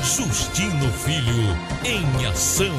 Justino Filho em ação.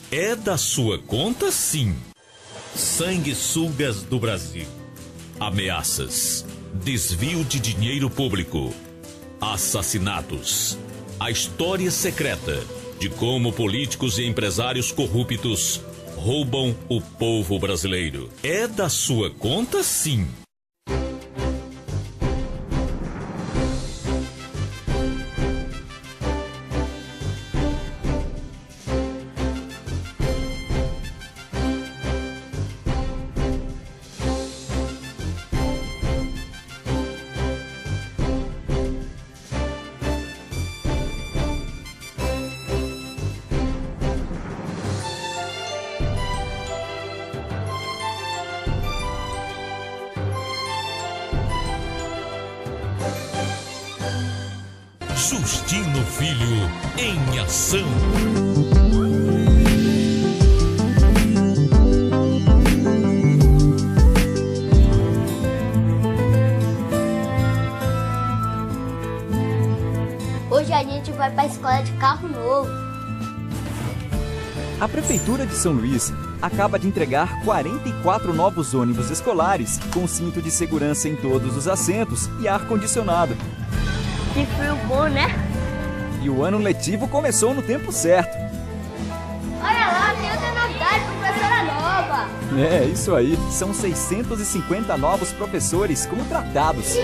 É da sua conta, sim. Sanguessugas do Brasil. Ameaças. Desvio de dinheiro público. Assassinatos. A história secreta de como políticos e empresários corruptos roubam o povo brasileiro. É da sua conta, sim. Justino Filho em ação. Hoje a gente vai para a escola de carro novo. A Prefeitura de São Luís acaba de entregar 44 novos ônibus escolares com cinto de segurança em todos os assentos e ar-condicionado. Que frio bom, né? E o ano letivo começou no tempo certo. Olha lá, tem outra novidade, professora nova. É, isso aí. São 650 novos professores contratados.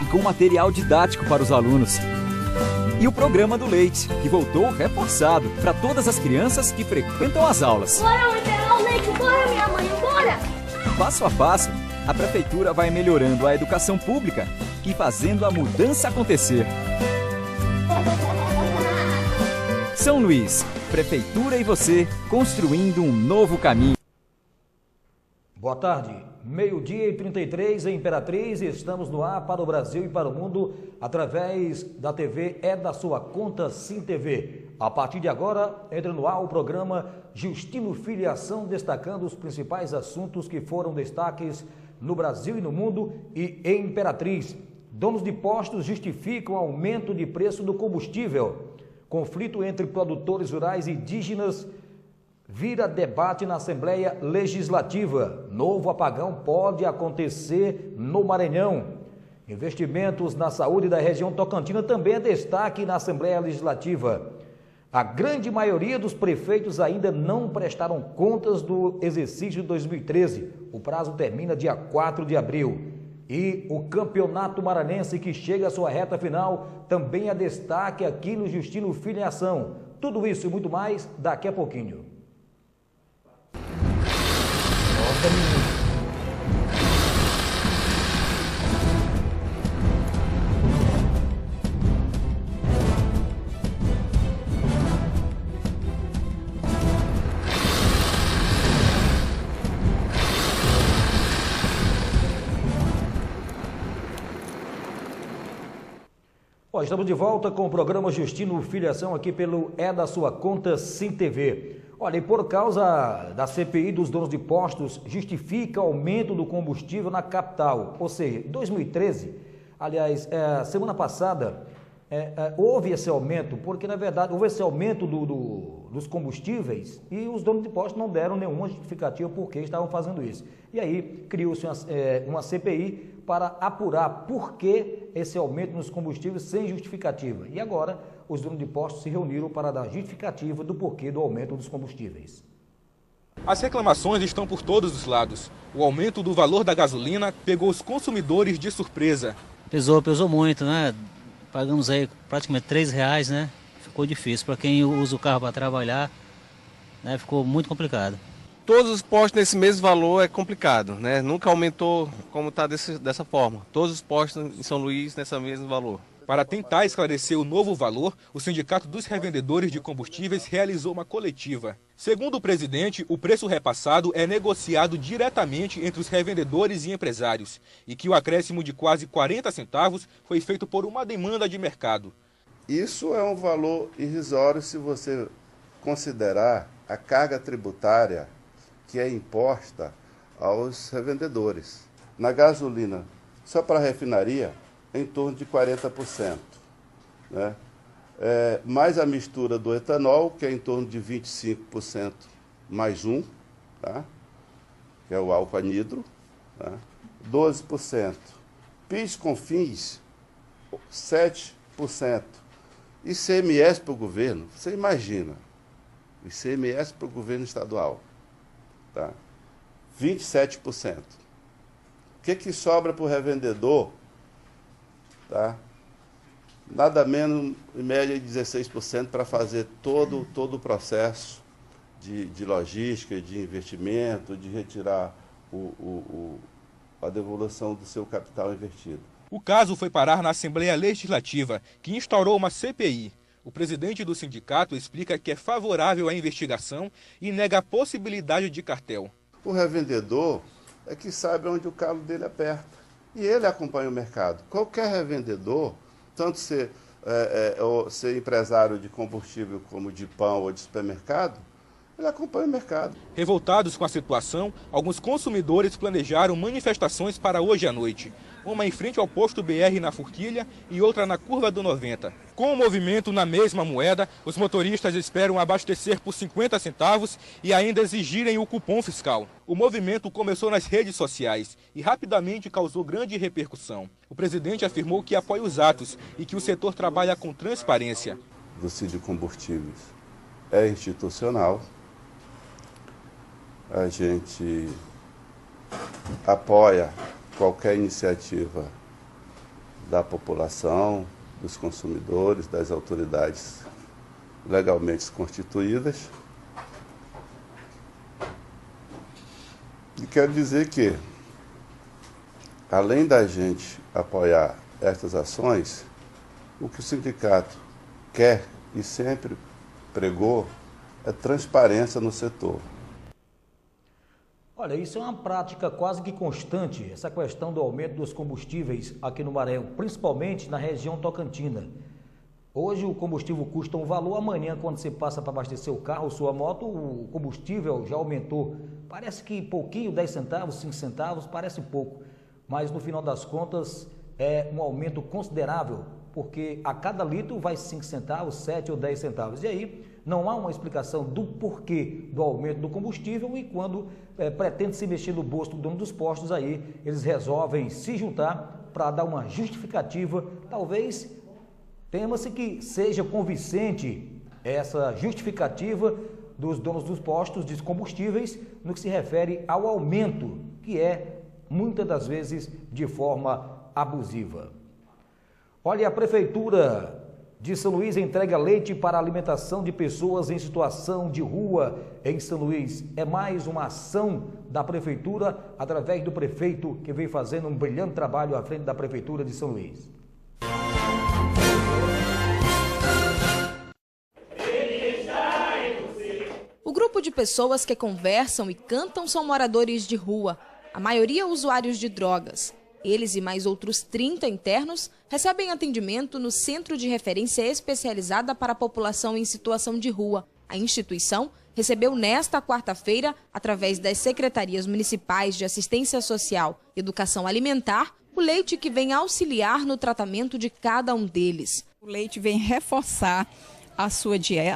E com material didático para os alunos. E o programa do leite, que voltou reforçado para todas as crianças que frequentam as aulas. Bora liberar o leite, bora minha mãe, bora! Passo a passo, a Prefeitura vai melhorando a educação pública e fazendo a mudança acontecer. São Luís, Prefeitura e você, construindo um novo caminho. Boa tarde, 12h33 em Imperatriz, estamos no ar para o Brasil e para o mundo através da TV É da Sua Conta Sim TV. A partir de agora, entra no ar o programa Justino Filho em Ação, destacando os principais assuntos que foram destaques no Brasil e no mundo e em Imperatriz. Donos de postos justificam aumento de preço do combustível. Conflito entre produtores rurais e indígenas vira debate na Assembleia Legislativa. Novo apagão pode acontecer no Maranhão. Investimentos na saúde da região Tocantina também é destaque na Assembleia Legislativa. A grande maioria dos prefeitos ainda não prestaram contas do exercício de 2013. O prazo termina dia 4 de abril. E o Campeonato Maranhense, que chega à sua reta final, também é destaque aqui no Justino Filho em Ação. Tudo isso e muito mais daqui a pouquinho. Estamos de volta com o programa Justino Filho em Ação aqui pelo É da Sua Conta Sim TV. Olha, e por causa da CPI dos donos de postos, justifica aumento do combustível na capital. Ou seja, em 2013, aliás, semana passada, houve esse aumento, porque na verdade houve esse aumento dos combustíveis e os donos de postos não deram nenhuma justificativa por que estavam fazendo isso. E aí criou-se uma CPI para apurar por que esse aumento nos combustíveis sem justificativa. E agora os donos de postos se reuniram para dar justificativa do porquê do aumento dos combustíveis. As reclamações estão por todos os lados. O aumento do valor da gasolina pegou os consumidores de surpresa. Pesou muito, né? Pagamos aí praticamente R$3, né? ficou difícil. Para quem usa o carro para trabalhar, né, ficou muito complicado. Todos os postos nesse mesmo valor é complicado, né? Nunca aumentou como está dessa forma. Todos os postos em São Luís nesse mesmo valor. Para tentar esclarecer o novo valor, o Sindicato dos Revendedores de Combustíveis realizou uma coletiva. Segundo o presidente, o preço repassado é negociado diretamente entre os revendedores e empresários e que o acréscimo de quase 40 centavos foi feito por uma demanda de mercado. Isso é um valor irrisório se você considerar a carga tributária que é imposta aos revendedores. Na gasolina, só para a refinaria, em torno de 40%. Né? Mais a mistura do etanol, que é em torno de 25% mais um, tá? Que é o álcool anidro, tá? 12%. PIS com fins, 7%. ICMS para o governo, você imagina, ICMS para o governo estadual, tá? 27%. O que sobra para o revendedor? Tá? Nada menos, em média, 16% para fazer todo o processo de logística, de investimento, de retirar a devolução do seu capital investido. O caso foi parar na Assembleia Legislativa, que instaurou uma CPI. O presidente do sindicato explica que é favorável à investigação e nega a possibilidade de cartel. O revendedor é que sabe onde o calo dele aperta. E ele acompanha o mercado. Qualquer revendedor, tanto ser empresário de combustível como de pão ou de supermercado, ele acompanha o mercado. Revoltados com a situação, alguns consumidores planejaram manifestações para hoje à noite. Uma em frente ao posto BR na Forquilha e outra na Curva do 90. Com o movimento na mesma moeda, os motoristas esperam abastecer por 50 centavos e ainda exigirem o cupom fiscal. O movimento começou nas redes sociais e rapidamente causou grande repercussão. O presidente afirmou que apoia os atos e que o setor trabalha com transparência. O Sindicombustíveis é institucional. A gente apoia qualquer iniciativa da população, dos consumidores, das autoridades legalmente constituídas. E quero dizer que, além da gente apoiar estas ações, o que o sindicato quer e sempre pregou é transparência no setor. Olha, isso é uma prática quase que constante, essa questão do aumento dos combustíveis aqui no Maranhão, principalmente na região tocantina. Hoje o combustível custa um valor, amanhã quando você passa para abastecer o carro, sua moto, o combustível já aumentou. Parece que pouquinho, 10 centavos, 5 centavos, parece pouco, mas no final das contas é um aumento considerável, porque a cada litro vai 5 centavos, 7 ou 10 centavos. E aí não há uma explicação do porquê do aumento do combustível e quando pretende se mexer no bolso do dono dos postos, aí eles resolvem se juntar para dar uma justificativa. Talvez tema-se que seja convincente essa justificativa dos donos dos postos de combustíveis no que se refere ao aumento, que é muitas das vezes de forma abusiva. Olha, a Prefeitura de São Luís entrega leite para a alimentação de pessoas em situação de rua em São Luís. É mais uma ação da Prefeitura, através do prefeito, que vem fazendo um brilhante trabalho à frente da Prefeitura de São Luís. O grupo de pessoas que conversam e cantam são moradores de rua, a maioria usuários de drogas. Eles e mais outros 30 internos recebem atendimento no Centro de Referência Especializada para a População em Situação de Rua. A instituição recebeu nesta quarta-feira, através das Secretarias Municipais de Assistência Social e Educação Alimentar, o leite que vem auxiliar no tratamento de cada um deles. O leite vem reforçar a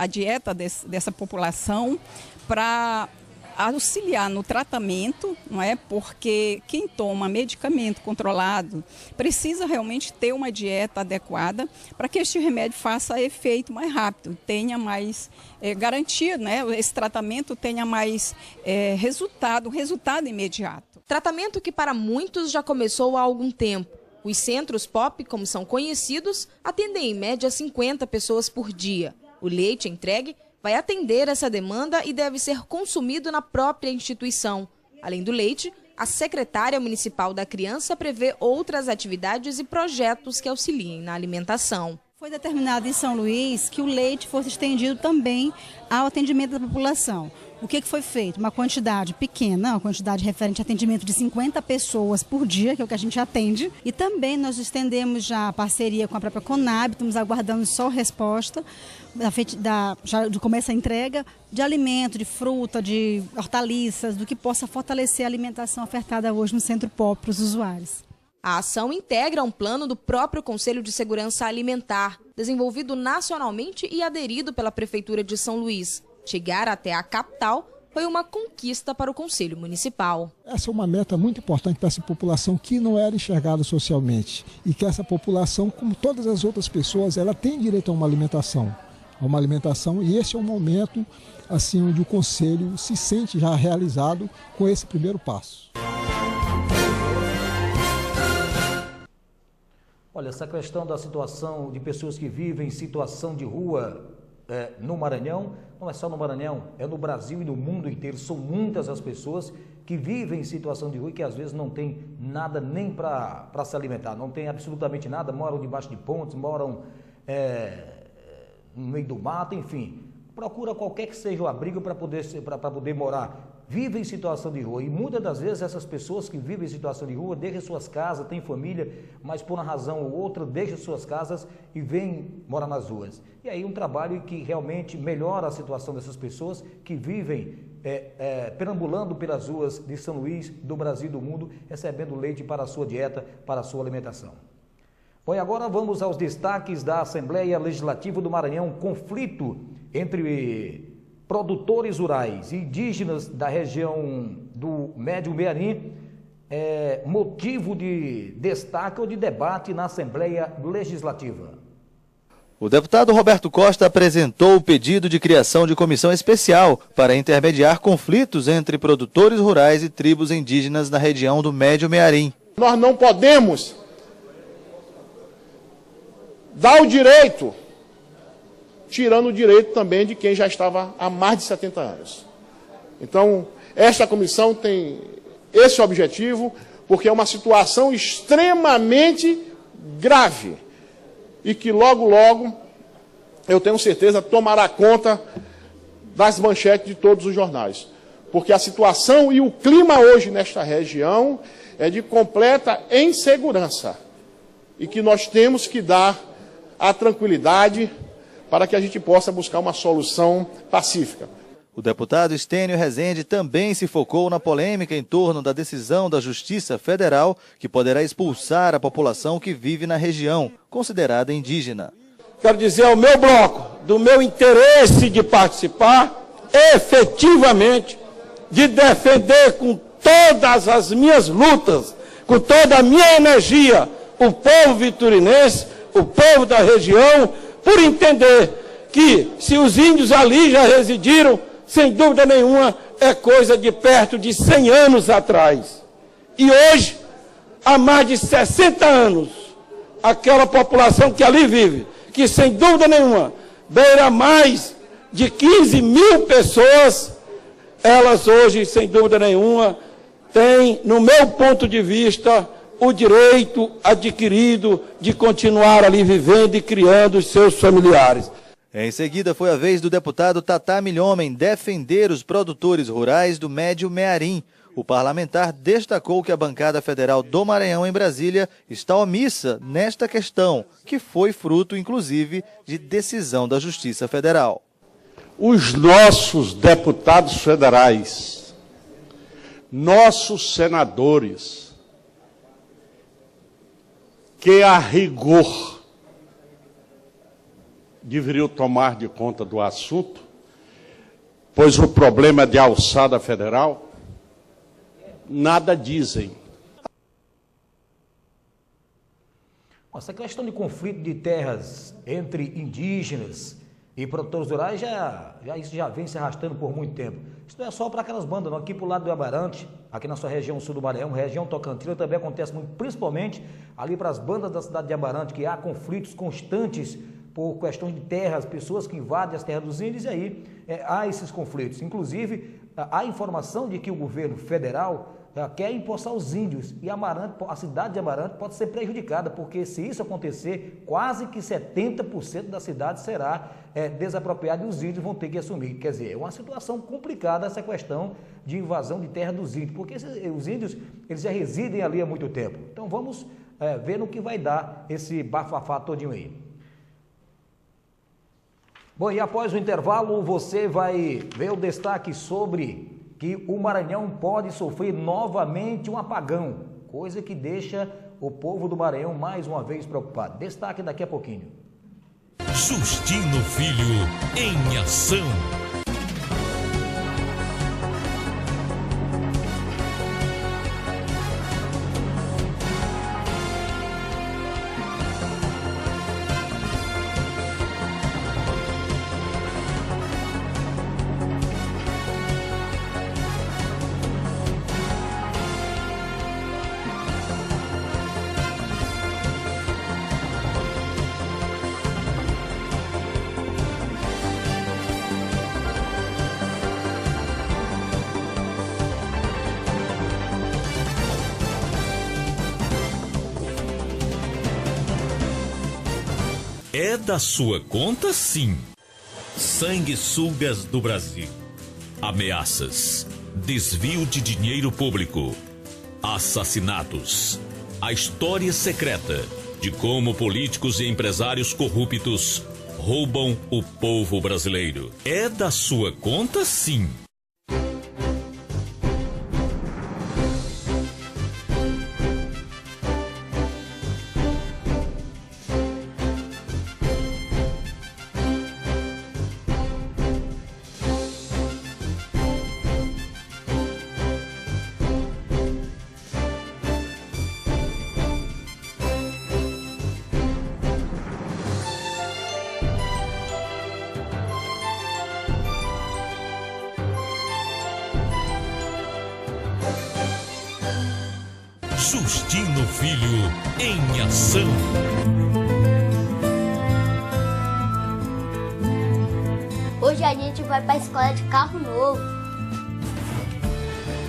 dieta dessa população para auxiliar no tratamento, não é? Porque quem toma medicamento controlado precisa realmente ter uma dieta adequada para que este remédio faça efeito mais rápido, tenha mais garantia, né? Esse tratamento tenha mais resultado imediato. Tratamento que para muitos já começou há algum tempo. Os centros POP, como são conhecidos, atendem em média 50 pessoas por dia. O leite entregue vai atender essa demanda e deve ser consumido na própria instituição. Além do leite, a secretária municipal da criança prevê outras atividades e projetos que auxiliem na alimentação. Foi determinado em São Luís que o leite fosse estendido também ao atendimento da população. O que foi feito? Uma quantidade pequena, uma quantidade referente a atendimento de 50 pessoas por dia, que é o que a gente atende. E também nós estendemos já a parceria com a própria Conab, estamos aguardando só resposta já de começo a entrega de alimento, de fruta, de hortaliças, do que possa fortalecer a alimentação ofertada hoje no Centro POP para os usuários. A ação integra um plano do próprio Conselho de Segurança Alimentar, desenvolvido nacionalmente e aderido pela Prefeitura de São Luís. Chegar até a capital foi uma conquista para o Conselho Municipal. Essa é uma meta muito importante para essa população que não era enxergada socialmente e que essa população, como todas as outras pessoas, ela tem direito a uma alimentação. E esse é um momento assim, onde o Conselho se sente já realizado com esse primeiro passo. Olha, essa questão da situação de pessoas que vivem em situação de rua no Maranhão, não é só no Maranhão, é no Brasil e no mundo inteiro. São muitas as pessoas que vivem em situação de rua e que às vezes não tem nada nem para se alimentar, não tem absolutamente nada, moram debaixo de pontes, moram no meio do mato, enfim. Procura qualquer que seja o abrigo para poder morar. Vivem em situação de rua e muitas das vezes essas pessoas que vivem em situação de rua deixam suas casas, têm família, mas por uma razão ou outra deixam suas casas e vêm morar nas ruas. E aí um trabalho que realmente melhora a situação dessas pessoas que vivem perambulando pelas ruas de São Luís, do Brasil e do mundo, recebendo leite para a sua dieta, para a sua alimentação. Bom, e agora vamos aos destaques da Assembleia Legislativa do Maranhão. Conflito entre produtores rurais e indígenas da região do Médio Mearim é motivo de destaque ou de debate na Assembleia Legislativa. O deputado Roberto Costa apresentou o pedido de criação de comissão especial para intermediar conflitos entre produtores rurais e tribos indígenas na região do Médio Mearim. Nós não podemos dar o direito, tirando o direito também de quem já estava há mais de 70 anos. Então, esta comissão tem esse objetivo, porque é uma situação extremamente grave e que logo, logo, eu tenho certeza, tomará conta das manchetes de todos os jornais. Porque a situação e o clima hoje nesta região é de completa insegurança e que nós temos que dar a tranquilidade para que a gente possa buscar uma solução pacífica. O deputado Estênio Rezende também se focou na polêmica em torno da decisão da Justiça Federal que poderá expulsar a população que vive na região, considerada indígena. Quero dizer ao meu bloco do meu interesse de participar efetivamente, de defender com todas as minhas lutas, com toda a minha energia, o povo viturinense, o povo da região, por entender que se os índios ali já residiram, sem dúvida nenhuma, é coisa de perto de 100 anos atrás. E hoje, há mais de 60 anos, aquela população que ali vive, que sem dúvida nenhuma, beira mais de 15 mil pessoas, elas hoje, sem dúvida nenhuma, têm, no meu ponto de vista, o direito adquirido de continuar ali vivendo e criando os seus familiares. Em seguida, foi a vez do deputado Tatá Milhomem defender os produtores rurais do Médio Mearim. O parlamentar destacou que a bancada federal do Maranhão em Brasília está omissa nesta questão, que foi fruto, inclusive, de decisão da Justiça Federal. Os nossos deputados federais, nossos senadores, que a rigor deveriam tomar de conta do assunto, pois o problema é de alçada federal, nada dizem. Essa questão de conflito de terras entre indígenas e produtores rurais, isso já vem se arrastando por muito tempo. Isso não é só para aquelas bandas, não. Aqui para o lado do Amarante, aqui na sua região sul do Maranhão, região Tocantina, também acontece muito, principalmente ali para as bandas da cidade de Amarante, que há conflitos constantes por questões de terras, pessoas que invadem as terras dos índios, e aí há esses conflitos. Inclusive, há informação de que o governo federal quer empossar os índios, e a cidade de Amarante pode ser prejudicada, porque se isso acontecer, quase que 70% da cidade será desapropriada e os índios vão ter que assumir. Quer dizer, é uma situação complicada essa questão de invasão de terra dos índios, porque os índios eles já residem ali há muito tempo. Então vamos ver no que vai dar esse bafafá todinho aí. Bom, e após o intervalo você vai ver o destaque sobre que o Maranhão pode sofrer novamente um apagão, coisa que deixa o povo do Maranhão mais uma vez preocupado. Destaque daqui a pouquinho. Justino Filho em ação. É da sua conta, sim. Sanguessugas do Brasil. Ameaças. Desvio de dinheiro público. Assassinatos. A história secreta de como políticos e empresários corruptos roubam o povo brasileiro. É da sua conta, sim. Justino Filho em ação. Hoje a gente vai para a escola de carro novo.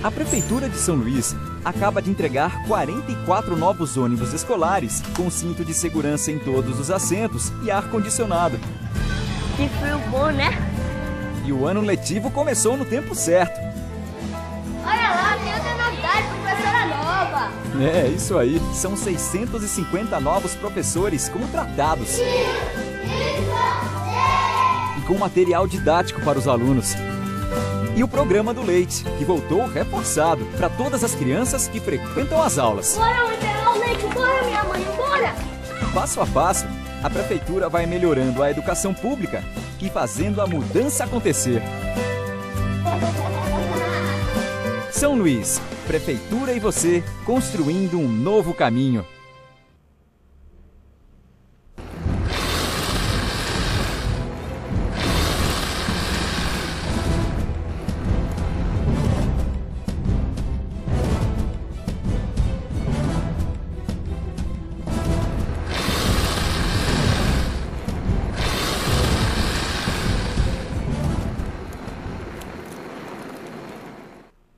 A Prefeitura de São Luís acaba de entregar 44 novos ônibus escolares com cinto de segurança em todos os assentos e ar-condicionado. Que frio bom, né? E o ano letivo começou no tempo certo. Olha lá, tem outra novidade, professora nova. É, isso aí. São 650 novos professores contratados. E com material didático para os alunos. E o programa do leite, que voltou reforçado para todas as crianças que frequentam as aulas. Bora liberar o leite, bora minha mãe, bora! Passo a passo, a Prefeitura vai melhorando a educação pública e fazendo a mudança acontecer. São Luís, Prefeitura e você construindo um novo caminho.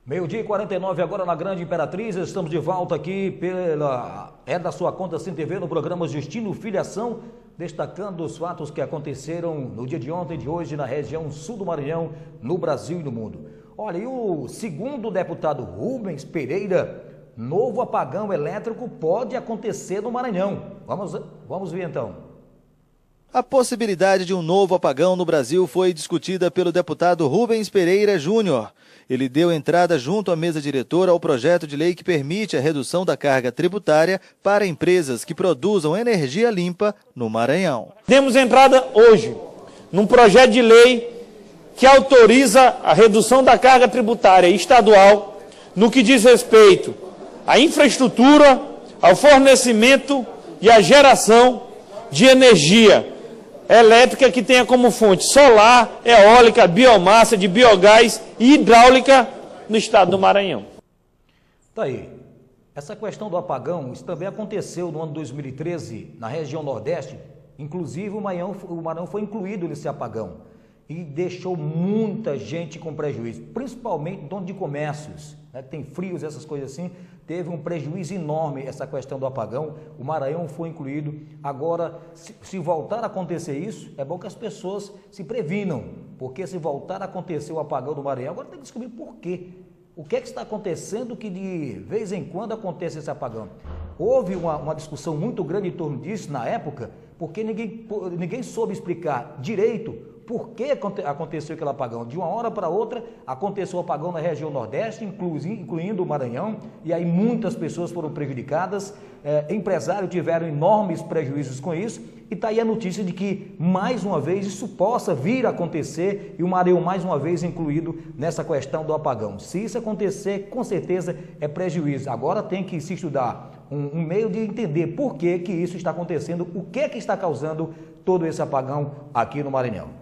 Meio-dia e 49 agora na Grande Imperatriz, estamos de volta aqui pela É da Sua Conta Sim TV no programa Justino Filho Ação, destacando os fatos que aconteceram no dia de ontem e de hoje na região sul do Maranhão, no Brasil e no mundo. Olha, e o segundo deputado Rubens Pereira, novo apagão elétrico pode acontecer no Maranhão. Vamos ver então. A possibilidade de um novo apagão no Brasil foi discutida pelo deputado Rubens Pereira Júnior. Ele deu entrada junto à mesa diretora ao projeto de lei que permite a redução da carga tributária para empresas que produzam energia limpa no Maranhão. Demos entrada hoje num projeto de lei que autoriza a redução da carga tributária estadual no que diz respeito à infraestrutura, ao fornecimento e à geração de energia elétrica que tenha como fonte solar, eólica, biomassa, de biogás e hidráulica no estado do Maranhão. Tá aí. Essa questão do apagão, isso também aconteceu no ano 2013 na região Nordeste. Inclusive o Maranhão foi incluído nesse apagão e deixou muita gente com prejuízo, principalmente dono de comércios, né, que tem frios, essas coisas assim. Teve um prejuízo enorme essa questão do apagão. O Maranhão foi incluído. Agora, se voltar a acontecer isso, é bom que as pessoas se previnam, porque se voltar a acontecer o apagão do Maranhão, agora tem que descobrir por quê. O que é que está acontecendo que de vez em quando acontece esse apagão? Houve uma discussão muito grande em torno disso na época, porque ninguém soube explicar direito por que aconteceu aquele apagão. De uma hora para outra aconteceu o apagão na região Nordeste, incluindo o Maranhão, e aí muitas pessoas foram prejudicadas, empresários tiveram enormes prejuízos com isso, e está aí a notícia de que mais uma vez isso possa vir a acontecer e o Maranhão mais uma vez incluído nessa questão do apagão. Se isso acontecer, com certeza é prejuízo. Agora tem que se estudar um meio de entender por que isso está acontecendo, o que está causando todo esse apagão aqui no Maranhão.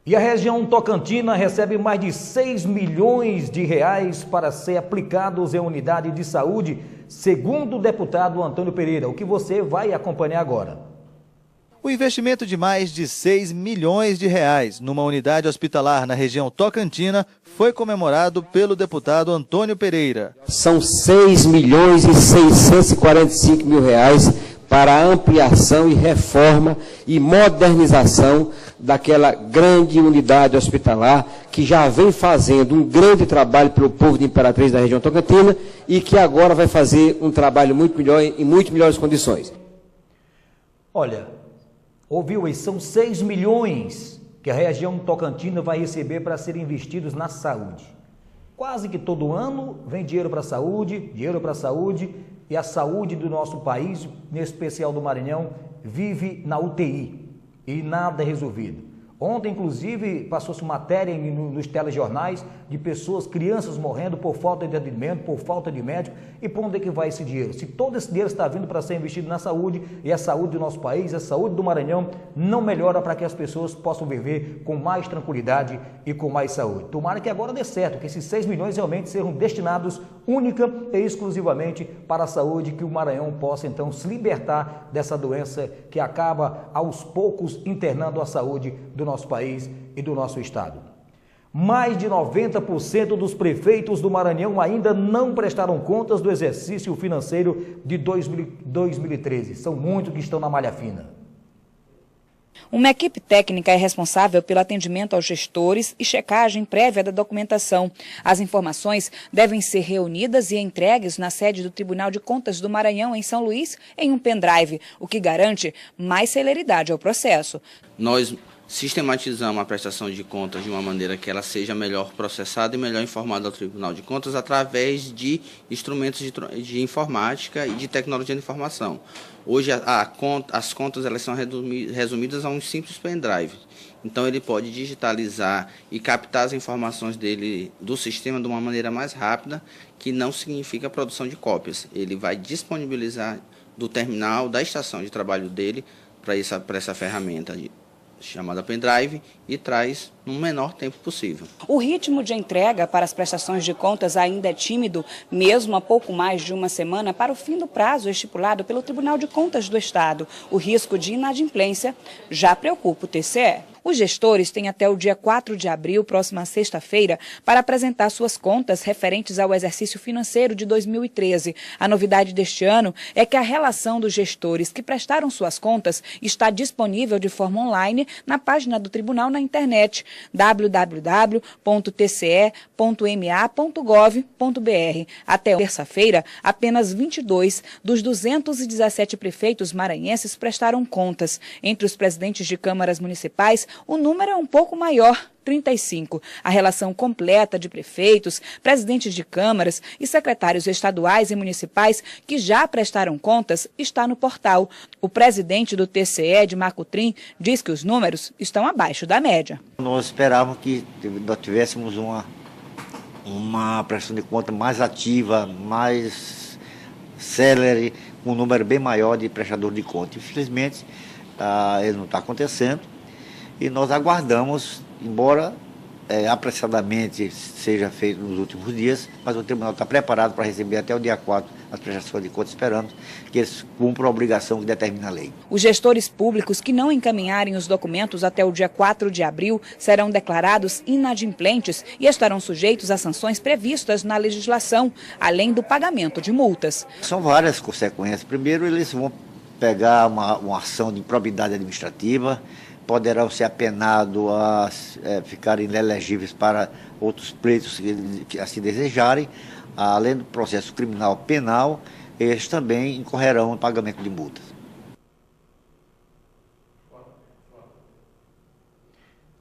E a região Tocantina recebe mais de 6 milhões de reais para ser aplicados em unidade de saúde, segundo o deputado Antônio Pereira, o que você vai acompanhar agora. O investimento de mais de 6 milhões de reais numa unidade hospitalar na região Tocantina foi comemorado pelo deputado Antônio Pereira. São 6 milhões e 645 mil reais para a ampliação e reforma e modernização daquela grande unidade hospitalar que já vem fazendo um grande trabalho pelo povo de Imperatriz da região Tocantina e que agora vai fazer um trabalho muito melhor, em muito melhores condições. Olha, ouviu aí, são 6 milhões que a região Tocantina vai receber para serem investidos na saúde. Quase que todo ano vem dinheiro para a saúde, e a saúde do nosso país, em especial do Maranhão, vive na UTI e nada é resolvido. Ontem, inclusive, passou-se matéria nos telejornais de pessoas, crianças morrendo por falta de atendimento, por falta de médico. E para onde é que vai esse dinheiro? Se todo esse dinheiro está vindo para ser investido na saúde, e a saúde do nosso país, a saúde do Maranhão, não melhora para que as pessoas possam viver com mais tranquilidade e com mais saúde. Tomara que agora dê certo, que esses 6 milhões realmente sejam destinados única e exclusivamente para a saúde, que o Maranhão possa então se libertar dessa doença que acaba aos poucos internando a saúde do nosso país e do nosso estado. Mais de 90% dos prefeitos do Maranhão ainda não prestaram contas do exercício financeiro de 2013. São muitos que estão na malha fina. Uma equipe técnica é responsável pelo atendimento aos gestores e checagem prévia da documentação. As informações devem ser reunidas e entregues na sede do Tribunal de Contas do Maranhão, em São Luís, em um pendrive, o que garante mais celeridade ao processo. Nós sistematizamos a prestação de contas de uma maneira que ela seja melhor processada e melhor informada ao Tribunal de Contas através de instrumentos de informática e de tecnologia de informação. Hoje as contas elas são resumidas a um simples pendrive. Então ele pode digitalizar e captar as informações dele do sistema de uma maneira mais rápida, que não significa a produção de cópias. Ele vai disponibilizar do terminal da estação de trabalho dele para essa ferramenta chamada pendrive e traz no menor tempo possível. O ritmo de entrega para as prestações de contas ainda é tímido, mesmo há pouco mais de uma semana para o fim do prazo estipulado pelo Tribunal de Contas do Estado. O risco de inadimplência já preocupa o TCE. Os gestores têm até o dia 4 de abril, próxima sexta-feira, para apresentar suas contas referentes ao exercício financeiro de 2013. A novidade deste ano é que a relação dos gestores que prestaram suas contas está disponível de forma online na página do Tribunal na internet www.tce.ma.gov.br. Até terça-feira, apenas 22 dos 217 prefeitos maranhenses prestaram contas. Entre os presidentes de câmaras municipais, o número é um pouco maior, 35. A relação completa de prefeitos, presidentes de câmaras e secretários estaduais e municipais que já prestaram contas está no portal. O presidente do TCE, de Macutrim, diz que os números estão abaixo da média. Nós esperávamos que nós tivéssemos uma prestação de conta mais ativa, mais célere, com um número bem maior de prestadores de conta. Infelizmente, ele não está acontecendo e nós aguardamos, embora apressadamente seja feito nos últimos dias, mas o tribunal está preparado para receber até o dia 4 as prestações de contas, esperando que eles cumpram a obrigação que determina a lei. Os gestores públicos que não encaminharem os documentos até o dia 4 de abril serão declarados inadimplentes e estarão sujeitos a sanções previstas na legislação, além do pagamento de multas. São várias consequências. Primeiro, eles vão pegar uma ação de improbidade administrativa, poderão ser apenados a ficarem inelegíveis para outros pleitos que assim desejarem. Além do processo criminal penal, eles também incorrerão no pagamento de multas.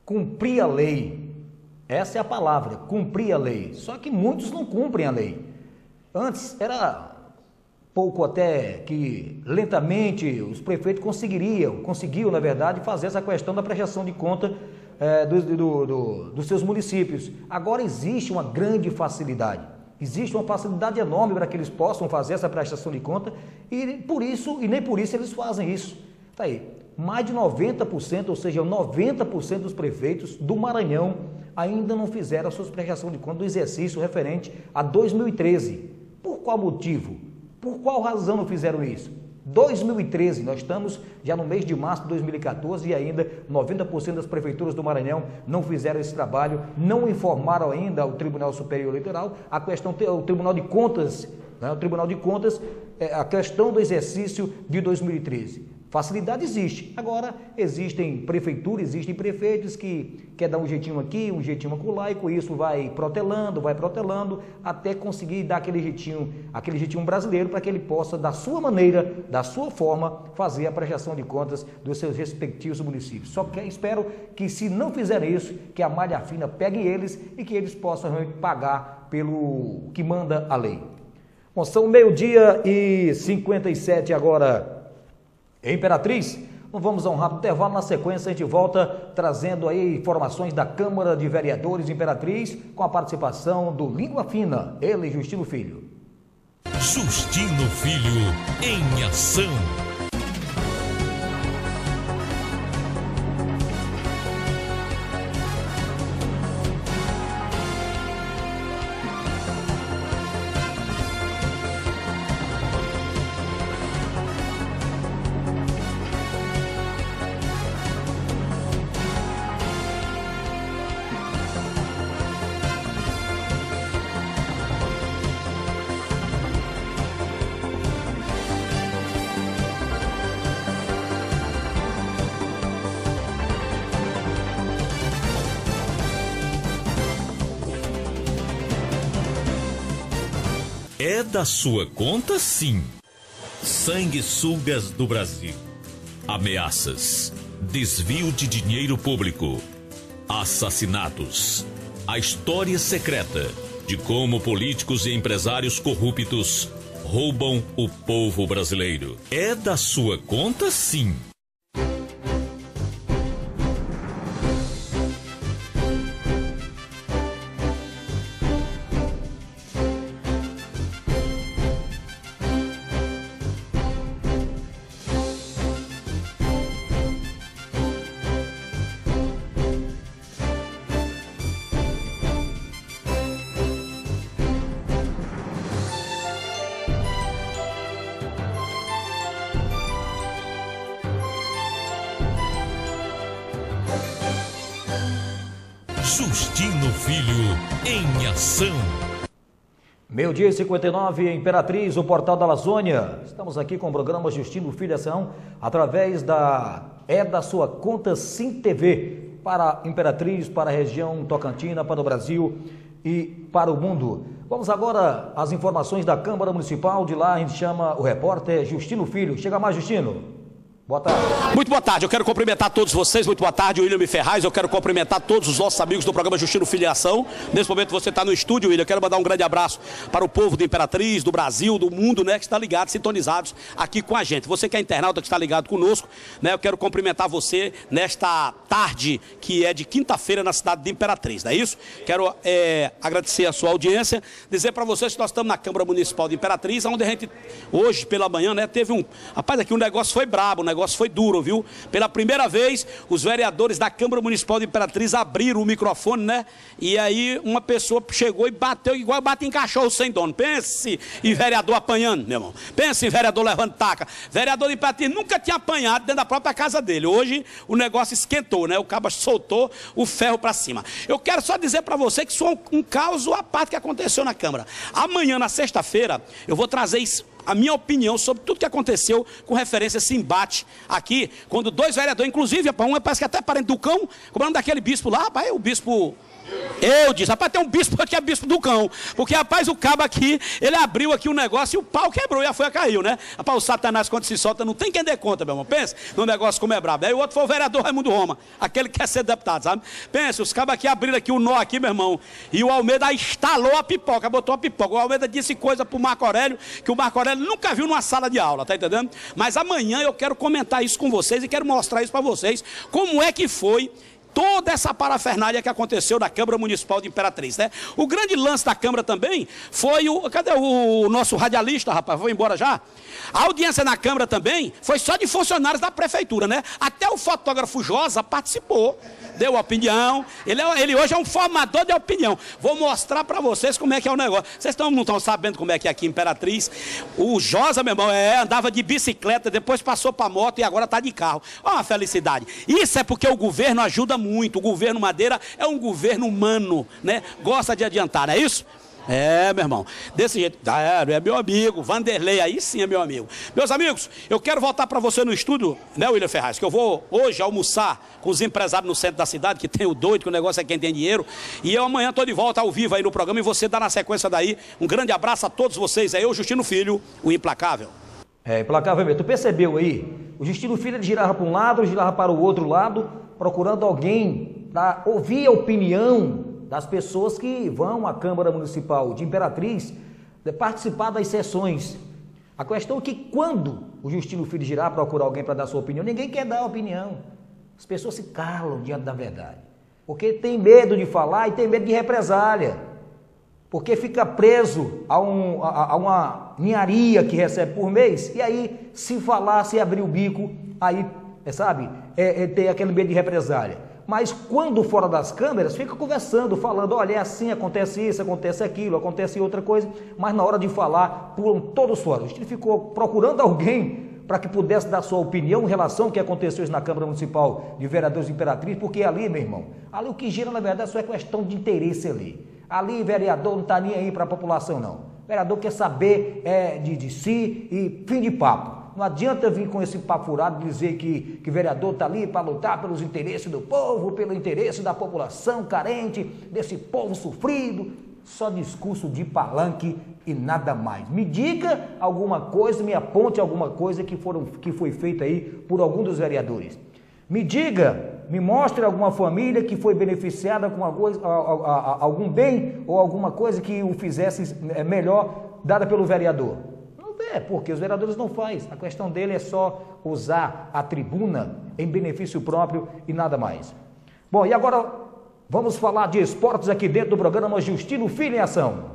Cumprir a lei. Essa é a palavra, cumprir a lei. Só que muitos não cumprem a lei. Antes era pouco até que lentamente os prefeitos conseguiam, na verdade, fazer essa questão da prestação de conta dos seus municípios. Agora existe uma grande facilidade. Existe uma facilidade enorme para que eles possam fazer essa prestação de conta e nem por isso eles fazem isso. Tá aí, mais de 90%, ou seja, 90% dos prefeitos do Maranhão ainda não fizeram a sua prestação de conta do exercício referente a 2013. Por qual motivo? Por qual razão não fizeram isso? 2013, nós estamos já no mês de março de 2014 e ainda 90% das prefeituras do Maranhão não fizeram esse trabalho, não informaram ainda ao Tribunal Superior Eleitoral a questão, o Tribunal de Contas, né, a questão do exercício de 2013. Facilidade existe. Agora, existem prefeituras, existem prefeitos que quer dar um jeitinho aqui, um jeitinho acolá, e com isso vai protelando, até conseguir dar aquele jeitinho brasileiro para que ele possa, da sua maneira, da sua forma, fazer a prestação de contas dos seus respectivos municípios. Só que espero que, se não fizerem isso, que a malha fina pegue eles e que eles possam realmente pagar pelo que manda a lei. Bom, são 12h57 agora. Imperatriz, vamos a um rápido intervalo. Na sequência a gente volta trazendo aí informações da Câmara de Vereadores de Imperatriz com a participação do Língua Fina, ele, Justino Filho. Justino Filho em ação. É da sua conta, sim. Sanguessugas do Brasil. Ameaças. Desvio de dinheiro público. Assassinatos. A história secreta de como políticos e empresários corruptos roubam o povo brasileiro. É da sua conta, sim. Justino Filho em ação. 12h59, Imperatriz, o Portal da Amazônia. Estamos aqui com o programa Justino Filho em Ação, através da sua conta Sim TV, para Imperatriz, para a região Tocantina, para o Brasil e para o mundo. Vamos agora às informações da Câmara Municipal. De lá a gente chama o repórter Justino Filho. Chega mais, Justino. Boa tarde. Muito boa tarde, eu quero cumprimentar todos vocês. Muito boa tarde, William Ferraz. Eu quero cumprimentar todos os nossos amigos do programa Justino Filho em Ação. Nesse momento você está no estúdio, William. Eu quero mandar um grande abraço para o povo de Imperatriz, do Brasil, do mundo, né, que está ligado, sintonizados aqui com a gente. Você que é internauta, que está ligado conosco, né, eu quero cumprimentar você nesta tarde que é de quinta-feira na cidade de Imperatriz, não é isso? Quero agradecer a sua audiência, dizer para vocês que nós estamos na Câmara Municipal de Imperatriz, onde a gente, hoje pela manhã, né, teve rapaz, aqui o negócio foi brabo, o negócio negócio foi duro, viu? Pela primeira vez, os vereadores da Câmara Municipal de Imperatriz abriram o microfone, né? E aí uma pessoa chegou e bateu igual bate em cachorro sem dono. Pense em vereador apanhando, meu irmão. Pense em vereador levando taca. Vereador de Imperatriz nunca tinha apanhado dentro da própria casa dele. Hoje o negócio esquentou, né? O cabo soltou o ferro para cima. Eu quero só dizer para você que isso é um caos à parte que aconteceu na Câmara. Amanhã, na sexta-feira, eu vou trazer a minha opinião sobre tudo que aconteceu com referência a esse embate aqui, quando dois vereadores, inclusive, um parece que até parente do cão, como é o nome daquele bispo lá, rapaz, o bispo... Eu disse, rapaz, tem um bispo que é bispo do cão, porque, rapaz, o cabo aqui, ele abriu aqui um negócio e o pau quebrou e a folha caiu, né? Rapaz, o Satanás, quando se solta, não tem quem dê conta, meu irmão, pensa no negócio como é brabo. Aí o outro foi o vereador Raimundo Roma, aquele que quer ser deputado, sabe? Pensa, os cabos aqui abriram aqui o nó aqui, meu irmão, e o Almeida instalou a pipoca, botou a pipoca. O Almeida disse coisa pro Marco Aurélio, que o Marco Aurélio nunca viu numa sala de aula, tá entendendo? Mas amanhã eu quero comentar isso com vocês e quero mostrar isso para vocês, como é que foi toda essa parafernália que aconteceu na Câmara Municipal de Imperatriz, né? O grande lance da Câmara também foi cadê o nosso radialista, rapaz? Foi embora já? A audiência na Câmara também foi só de funcionários da Prefeitura, né? Até o fotógrafo Josa participou, deu opinião. Ele hoje é um formador de opinião. Vou mostrar para vocês como é que é o negócio. Vocês não estão sabendo como é que é aqui em Imperatriz. O Josa, meu irmão, andava de bicicleta, depois passou para moto e agora está de carro. Olha uma felicidade. Isso é porque o governo ajuda muito. O governo Madeira é um governo humano, né? Gosta de adiantar, não é isso? É, meu irmão, desse jeito, é meu amigo, Vanderlei, aí sim é meu amigo. Meus amigos, eu quero voltar para você no estúdio, né, William Ferraz, que eu vou hoje almoçar com os empresários no centro da cidade, que tem o doido, que o negócio é quem tem dinheiro, e eu amanhã estou de volta ao vivo aí no programa, e você dá na sequência daí. Um grande abraço a todos vocês, é eu, Justino Filho, o Implacável. Implacável, tu percebeu aí? O Justino Filho ele girava para um lado, girava para o outro lado, procurando alguém para ouvir a opinião das pessoas que vão à Câmara Municipal de Imperatriz participar das sessões. A questão é que quando o Justino Filho girar procurar alguém para dar sua opinião, ninguém quer dar opinião. As pessoas se calam diante da verdade, porque tem medo de falar e tem medo de represália, porque fica preso a uma ninharia que recebe por mês, e aí se falar, se abrir o bico, aí, sabe, tem aquele medo de represália. Mas quando fora das câmeras, fica conversando, falando, olha, é assim, acontece isso, acontece aquilo, acontece outra coisa, mas na hora de falar, pulam todos fora. A gente ficou procurando alguém para que pudesse dar sua opinião em relação ao que aconteceu na Câmara Municipal de Vereadores de Imperatriz, porque ali, meu irmão, ali o que gira, na verdade, só é questão de interesse ali. Ali, vereador não está nem aí para a população, não. O vereador quer saber de si e fim de papo. Não adianta vir com esse papo furado dizer que vereador está ali para lutar pelos interesses do povo, pelo interesse da população carente, desse povo sofrido. Só discurso de palanque e nada mais. Me diga alguma coisa, me aponte alguma coisa que foi feita aí por algum dos vereadores. Me diga, me mostre alguma família que foi beneficiada com algum bem ou alguma coisa que o fizesse melhor dada pelo vereador. Porque os vereadores não fazem. A questão dele é só usar a tribuna em benefício próprio e nada mais. Bom, e agora vamos falar de esportes aqui dentro do programa Justino Filho em Ação.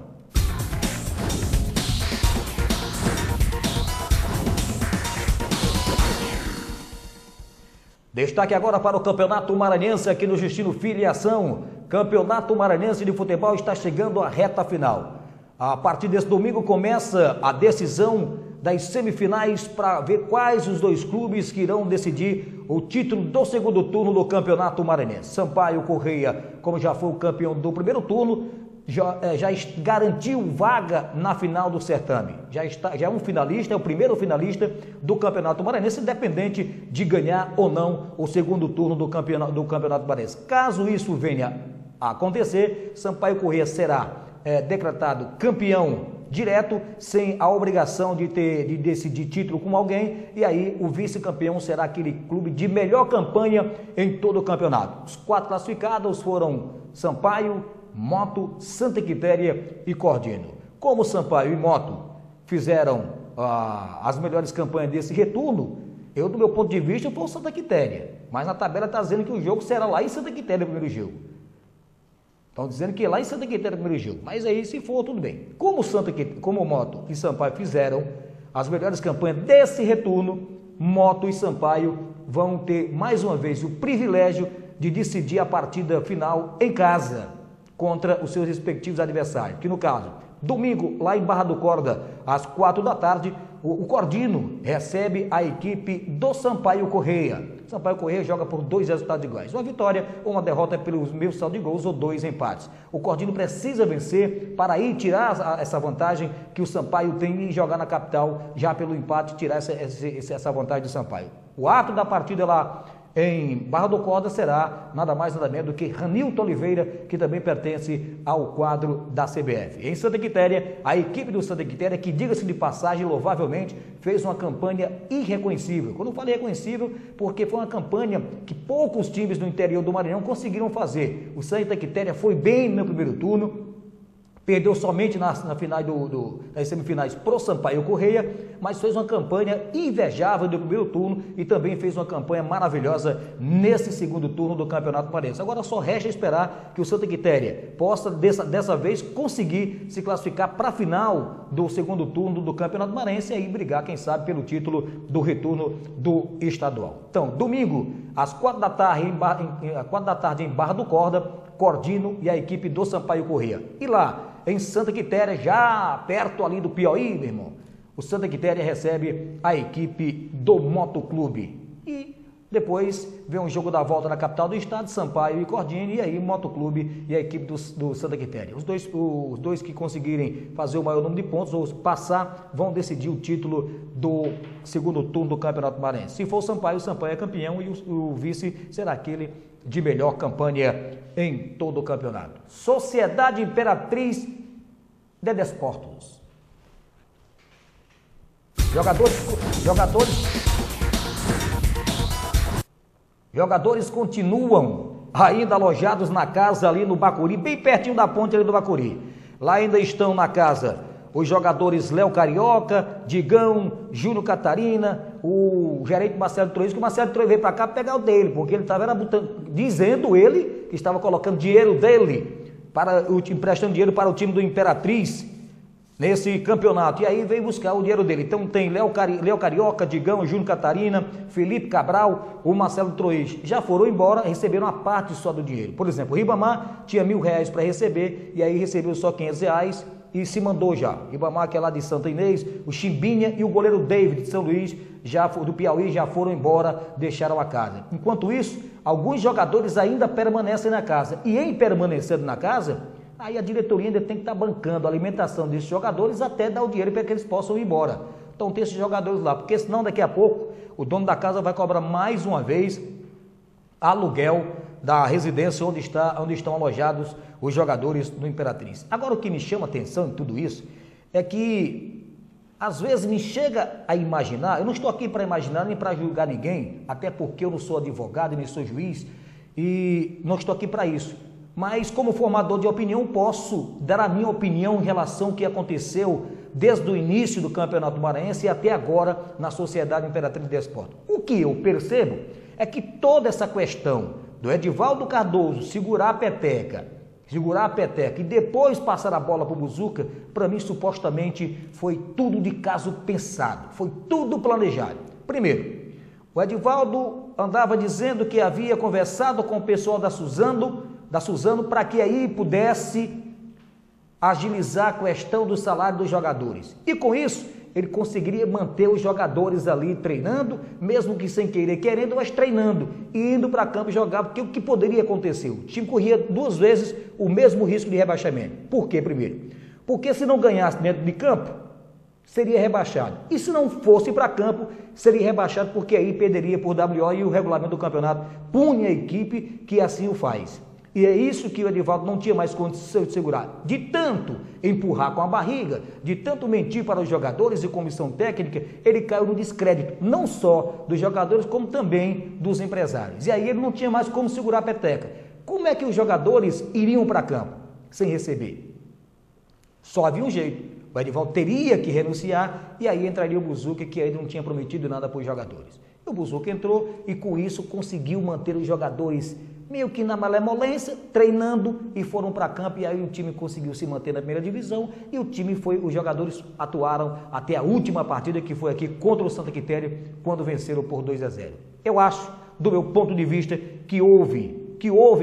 Destaque agora para o Campeonato Maranhense aqui no Justino Filho em Ação. Campeonato Maranhense de Futebol está chegando à reta final. A partir desse domingo começa a decisão das semifinais para ver quais os dois clubes que irão decidir o título do segundo turno do Campeonato Maranhense. Sampaio Correia, como já foi o campeão do primeiro turno, já garantiu vaga na final do certame. Já é um finalista, é o primeiro finalista do Campeonato Maranhense, independente de ganhar ou não o segundo turno do Campeonato Maranhense. Caso isso venha a acontecer, Sampaio Correia será decretado campeão direto, sem a obrigação de decidir título com alguém, e aí o vice-campeão será aquele clube de melhor campanha em todo o campeonato. Os 4 classificados foram Sampaio, Moto, Santa Quitéria e Cordino. Como Sampaio e Moto fizeram as melhores campanhas desse retorno, eu, do meu ponto de vista, eu vou Santa Quitéria, mas na tabela está dizendo que o jogo será lá em Santa Quitéria, o primeiro jogo. Estão dizendo que lá em Santa Quitéria é o primeiro jogo. Mas aí, se for, tudo bem. Como o Moto e Sampaio fizeram as melhores campanhas desse retorno, Moto e Sampaio vão ter mais uma vez o privilégio de decidir a partida final em casa contra os seus respectivos adversários, que no caso, domingo, lá em Barra do Corda, às 4 da tarde, o Cordino recebe a equipe do Sampaio Correia. Sampaio Correia joga por 2 resultados iguais, uma vitória ou uma derrota pelos mesmos saldo de gols ou 2 empates. O Cordino precisa vencer para aí tirar essa vantagem que o Sampaio tem em jogar na capital, já pelo empate, tirar essa vantagem do Sampaio. O ato da partida lá em Barra do Corda será nada mais nada menos do que Ranilton Oliveira, que também pertence ao quadro da CBF. Em Santa Quitéria, a equipe do Santa Quitéria, que diga-se de passagem, louvavelmente, fez uma campanha irreconhecível. Quando eu falei reconhecível, porque foi uma campanha que poucos times do interior do Maranhão conseguiram fazer. O Santa Quitéria foi bem no primeiro turno, perdeu somente nas semifinais pro Sampaio Correia, mas fez uma campanha invejável no primeiro turno e também fez uma campanha maravilhosa nesse segundo turno do Campeonato Maranhense. Agora só resta esperar que o Santa Quitéria possa dessa vez conseguir se classificar para a final do segundo turno do Campeonato Maranhense e aí brigar, quem sabe, pelo título do retorno do estadual. Então, domingo, às 4 da tarde em Barra do Corda, Cordino e a equipe do Sampaio Correia. E lá, em Santa Quitéria, já perto ali do Piauí, meu irmão, o Santa Quitéria recebe a equipe do Motoclube. E depois vem um jogo da volta na capital do estado, Sampaio e Cordino, e aí Motoclube e a equipe do Santa Quitéria. Os dois que conseguirem fazer o maior número de pontos ou passar vão decidir o título do segundo turno do Campeonato Maranhense. Se for o Sampaio é campeão e o vice será aquele de melhor campanha em todo o campeonato. Sociedade Imperatriz de Desportos. Jogadores continuam ainda alojados na casa ali no Bacuri, bem pertinho da ponte ali do Bacuri. Lá ainda estão na casa os jogadores Léo Carioca, Digão, Júnior Catarina, o gerente Marcelo Trois, que o Marcelo Trois veio para cá pegar o dele, porque ele estava dizendo ele que estava colocando dinheiro dele, emprestando dinheiro para o time do Imperatriz nesse campeonato, e aí veio buscar o dinheiro dele. Então tem Léo Carioca, Digão, Júnior Catarina, Felipe Cabral, o Marcelo Trois, já foram embora, receberam uma parte só do dinheiro. Por exemplo, o Ribamar tinha R$1.000 para receber, e aí recebeu só R$500 e se mandou já. Ribamar, que é lá de Santa Inês, o Chimbinha e o goleiro David de São Luís, do Piauí, já foram embora, deixaram a casa. Enquanto isso, alguns jogadores ainda permanecem na casa, e em permanecendo na casa, aí a diretoria ainda tem que estar bancando a alimentação desses jogadores até dar o dinheiro para que eles possam ir embora. Então tem esses jogadores lá, porque senão daqui a pouco o dono da casa vai cobrar mais uma vez aluguel da residência onde estão alojados os jogadores do Imperatriz. Agora o que me chama atenção em tudo isso é que às vezes me chega a imaginar, eu não estou aqui para imaginar nem para julgar ninguém, até porque eu não sou advogado nem sou juiz e não estou aqui para isso. Mas como formador de opinião posso dar a minha opinião em relação ao que aconteceu desde o início do Campeonato Maranhense e até agora na Sociedade Imperatriz de Desportos. O que eu percebo é que toda essa questão do Edivaldo Cardoso segurar a peteca e depois passar a bola para o Buzuca, para mim supostamente foi tudo de caso pensado, foi tudo planejado. Primeiro, o Edivaldo andava dizendo que havia conversado com o pessoal da Suzano para que aí pudesse agilizar a questão do salário dos jogadores. E com isso, ele conseguiria manter os jogadores ali treinando, mesmo que sem querer, querendo, mas treinando, e indo para campo jogar, porque o que poderia acontecer? O time corria 2 vezes o mesmo risco de rebaixamento. Por quê, primeiro? Porque se não ganhasse dentro de campo, seria rebaixado. E se não fosse para campo, seria rebaixado, porque aí perderia por WO e o regulamento do campeonato punha a equipe que assim o faz. E é isso que o Edivaldo não tinha mais condição de segurar. De tanto empurrar com a barriga, de tanto mentir para os jogadores e comissão técnica, ele caiu no descrédito, não só dos jogadores, como também dos empresários. E aí ele não tinha mais como segurar a peteca. Como é que os jogadores iriam para campo sem receber? Só havia um jeito. O Edivaldo teria que renunciar e aí entraria o Buzuca, que ainda não tinha prometido nada para os jogadores. O Buzuca entrou e com isso conseguiu manter os jogadores meio que na malemolência, treinando e foram para campo e aí o time conseguiu se manter na primeira divisão e o time foi, os jogadores atuaram até a última partida que foi aqui contra o Santa Quitéria quando venceram por 2-0. Eu acho, do meu ponto de vista, que houve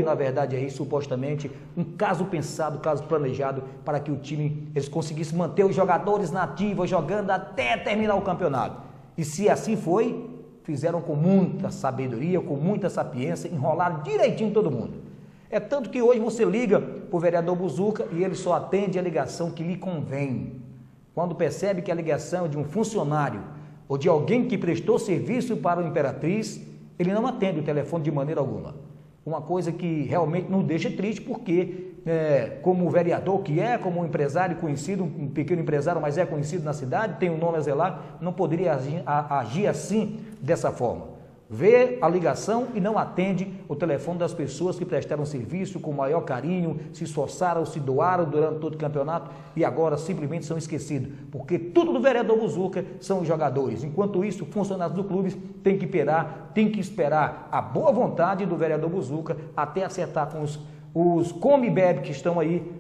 na verdade aí supostamente um caso pensado, caso planejado para que o time eles conseguissem manter os jogadores na ativa jogando até terminar o campeonato. E se assim foi, fizeram com muita sabedoria, com muita sapiência, enrolaram direitinho todo mundo. É tanto que hoje você liga para o vereador Buzuca e ele só atende a ligação que lhe convém. Quando percebe que a ligação é de um funcionário ou de alguém que prestou serviço para o Imperatriz, ele não atende o telefone de maneira alguma. Uma coisa que realmente nos deixa triste porque, como vereador que é, como um empresário conhecido, um pequeno empresário, mas é conhecido na cidade, tem um nome a zelar, não poderia agir assim, dessa forma. Vê a ligação e não atende o telefone das pessoas que prestaram serviço com o maior carinho, se esforçaram, se doaram durante todo o campeonato e agora simplesmente são esquecidos, porque tudo do vereador Buzuca são os jogadores. Enquanto isso, funcionários do clube têm que esperar a boa vontade do vereador Buzuca até acertar com os come e bebe que estão aí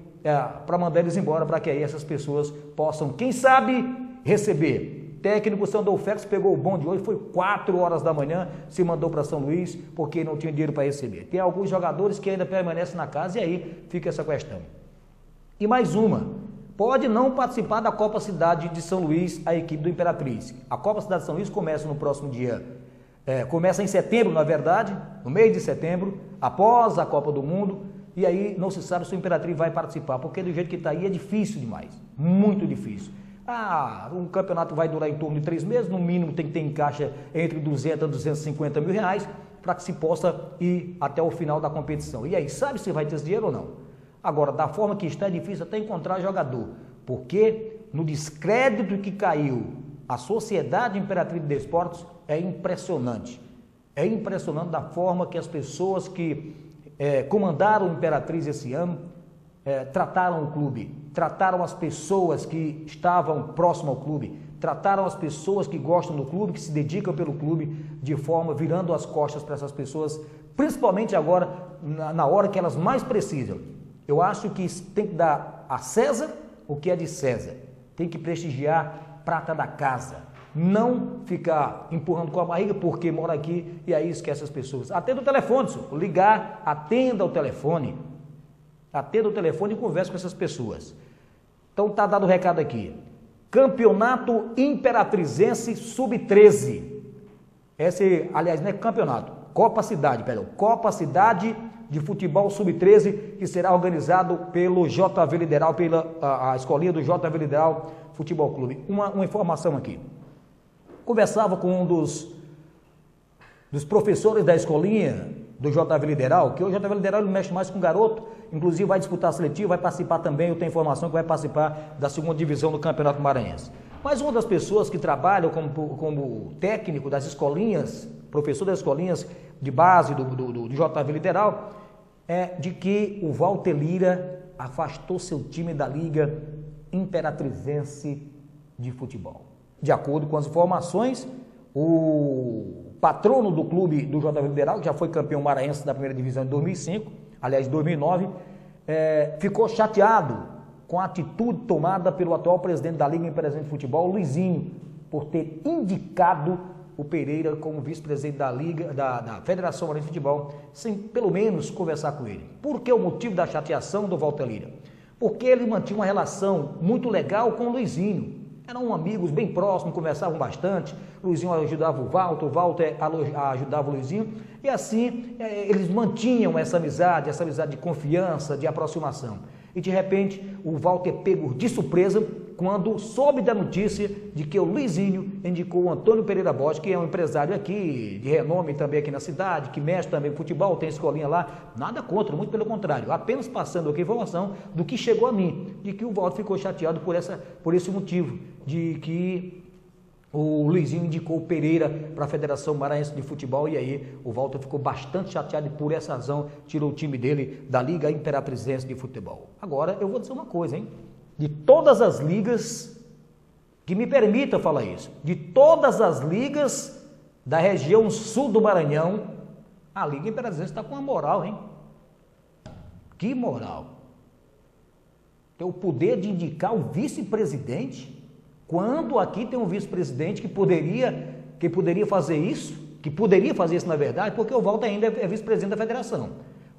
para mandar eles embora, para que aí essas pessoas possam, quem sabe, receber. Técnico Sandro Fex pegou o bonde hoje, foi 4 horas da manhã, se mandou para São Luís, porque não tinha dinheiro para receber. Tem alguns jogadores que ainda permanecem na casa e aí fica essa questão. E mais uma, pode não participar da Copa Cidade de São Luís, a equipe do Imperatriz. A Copa Cidade de São Luís começa no próximo dia, começa em setembro, na verdade, no mês de setembro, após a Copa do Mundo, e aí não se sabe se o Imperatriz vai participar, porque do jeito que está aí é difícil demais, muito difícil. Um campeonato vai durar em torno de 3 meses, no mínimo tem que ter em caixa entre 200 a 250 mil reais para que se possa ir até o final da competição. E aí, sabe se vai ter esse dinheiro ou não? Agora, da forma que está, é difícil até encontrar jogador, porque no descrédito que caiu a Sociedade Imperatriz de Desportos é impressionante. É impressionante da forma que as pessoas que comandaram o Imperatriz esse ano trataram o clube, trataram as pessoas que estavam próximas ao clube, trataram as pessoas que gostam do clube, que se dedicam pelo clube, de forma virando as costas para essas pessoas, principalmente agora, na hora que elas mais precisam. Eu acho que tem que dar a César o que é de César, tem que prestigiar a prata da casa, não ficar empurrando com a barriga porque mora aqui e aí esquece as pessoas. Atenda o telefone, senhor. Ligar, atenda o telefone. Atenda o telefone e converse com essas pessoas. Então tá dado o recado aqui. Campeonato Imperatrizense Sub-13. Esse, aliás, não é campeonato. Copa Cidade de Futebol Sub-13, que será organizado pelo JV Lideral, a escolinha do JV Lideral Futebol Clube. Uma informação aqui. Conversava com um dos professores da escolinha do JV Lideral, que o JV Lideral ele mexe mais com garoto, inclusive vai disputar a seletiva, vai participar também, eu tenho informação que vai participar da 2ª divisão do Campeonato Maranhense. Mas uma das pessoas que trabalham como técnico das escolinhas, professor das escolinhas de base do JV Lideral, é de que o Walter Lira afastou seu time da Liga Imperatrizense de Futebol. De acordo com as informações, o patrono do clube do JV Lideral, que já foi campeão maranhense da 1ª divisão em 2005, aliás, 2009, ficou chateado com a atitude tomada pelo atual presidente da Liga Imperatrizense de Futebol, Luizinho, por ter indicado o Pereira como vice-presidente da Liga, da Federação Maranhense de Futebol, sem pelo menos conversar com ele. Por que o motivo da chateação do Walter Lira? Porque ele mantinha uma relação muito legal com o Luizinho. Eram amigos bem próximos, conversavam bastante, o Luizinho ajudava o Walter ajudava o Luizinho, e assim eles mantinham essa amizade de confiança, de aproximação. E de repente o Walter pegou de surpresa quando soube da notícia de que o Luizinho indicou o Antônio Pereira Borges, que é um empresário aqui, de renome também aqui na cidade, que mexe também com futebol, tem escolinha lá, nada contra, muito pelo contrário, apenas passando aqui a informação do que chegou a mim, de que o Walter ficou chateado por esse motivo, de que o Luizinho indicou o Pereira para a Federação Maranhense de Futebol e aí o Walter ficou bastante chateado e por essa razão tirou o time dele da Liga Imperatrizense de Futebol. Agora eu vou dizer uma coisa, hein? De todas as ligas, que me permita falar isso, de todas as ligas da região sul do Maranhão, A Liga Imperatriz está com uma moral, hein? Que moral! Tem o poder de indicar o vice-presidente, quando aqui tem um vice-presidente que poderia fazer isso, na verdade, porque o Walter ainda é vice-presidente da federação.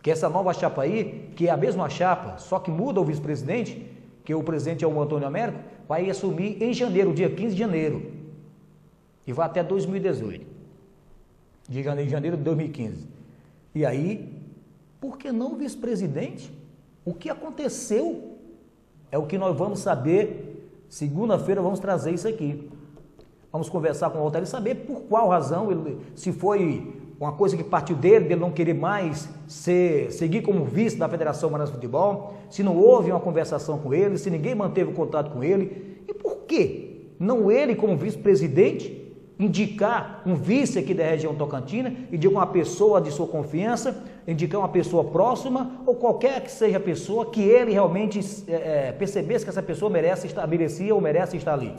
Que essa nova chapa aí, que é a mesma chapa, só que muda o vice-presidente, que o presidente é o Antônio Américo, vai assumir em janeiro, dia 15 de janeiro, e vai até 2018, de janeiro de 2015. E aí, por que não o vice-presidente? O que aconteceu é o que nós vamos saber, segunda-feira vamos trazer isso aqui. Vamos conversar com o Walter e saber por qual razão, se foi uma coisa que partiu dele não querer mais seguir como vice da Federação Maranhense de Futebol, se não houve uma conversação com ele, se ninguém manteve o contato com ele, e por que não ele, como vice-presidente, indicar um vice aqui da região tocantina, indicar uma pessoa de sua confiança, indicar uma pessoa próxima, ou qualquer que seja a pessoa que ele realmente percebesse que essa pessoa merecia ou merece estar ali.